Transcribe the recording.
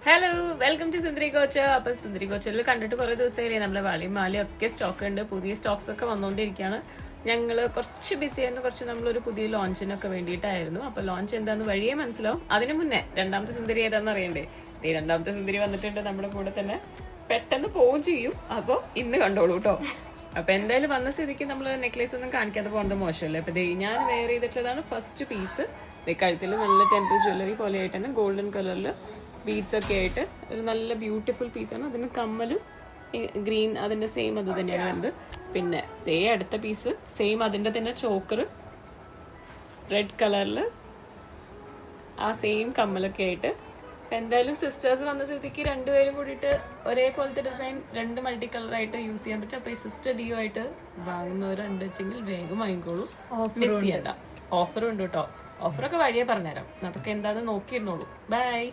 Hello, welcome to Sundari coach. അപ്പൊ സുന്ദരി കോച്ചിൽ കണ്ടിട്ട് കുറെ ദിവസമായില്ലേ. നമ്മുടെ വളയും മാലയും ഒക്കെ സ്റ്റോക്ക് ഉണ്ട്. പുതിയ സ്റ്റോക്സ് ഒക്കെ വന്നുകൊണ്ടിരിക്കുകയാണ്. ഞങ്ങൾ കുറച്ച് ബിസി ആയിരുന്നു. കുറച്ച് നമ്മളൊരു പുതിയ ലോഞ്ചിനൊക്കെ വേണ്ടിയിട്ടായിരുന്നു. അപ്പൊ ലോഞ്ച് എന്താന്ന് വഴിയേ മനസ്സിലാവും. അതിനു മുന്നേ രണ്ടാമത്തെ സുന്ദരി ഏതാന്ന് അറിയണ്ടേ? ഈ രണ്ടാമത്തെ സുന്ദരി വന്നിട്ടുണ്ട് നമ്മുടെ കൂടെ തന്നെ. പെട്ടെന്ന് പോവും ചെയ്യും. അപ്പോൾ ഇന്ന് കണ്ടോളൂ കേട്ടോ. അപ്പൊ എന്തായാലും വന്ന സ്ഥിതിക്ക് നമ്മൾ നെക്ലേസ് ഒന്നും കാണിക്കാതെ പോകുന്നത് മോശമല്ലേ. അപ്പൊ ഞാൻ വെയർ ചെയ്തിട്ടുള്ളതാണ് ഫസ്റ്റ് പീസ്. കഴുത്തിൽ നല്ല ടെമ്പിൾ ജ്വല്ലറി പോലെ ആയിട്ട് തന്നെ ഗോൾഡൻ കളറിൽ ബീഡ്സ് ഒക്കെ ആയിട്ട് ഒരു നല്ല ബ്യൂട്ടിഫുൾ പീസാണ്. അതിന് കമ്മലും ഗ്രീൻ അതിന്റെ സെയിം അത് തന്നെയാണ് വരുന്നത്. പിന്നെ അടുത്ത പീസ് സെയിം അതിന്റെ തന്നെ ചോക്കർ റെഡ് കളറിൽ ആ സെയിം കമ്മലൊക്കെ ആയിട്ട്. എന്തായാലും സിസ്റ്റേഴ്സ് വന്ന സ്ഥിതിക്ക് രണ്ടുപേരും കൂടിയിട്ട് ഒരേപോലത്തെ ഡിസൈൻ രണ്ട് മൾട്ടി കളറായിട്ട് യൂസ് ചെയ്യാൻ പറ്റും. അപ്പൊ ഈ സിസ്റ്റർ ഡിയോ ആയിട്ട് വാങ്ങുന്നവരുണ്ട് വെച്ചെങ്കിൽ വേഗം വാങ്ങിക്കോളൂ, മിസ് ചെയ്യണ്ട. ഓഫറും ഉണ്ട് കേട്ടോ. ഓഫറൊക്കെ വഴിയെ പറഞ്ഞുതരാം. അതൊക്കെ എന്താണെന്ന് നോക്കിയിരുന്നോളൂ. ബൈ.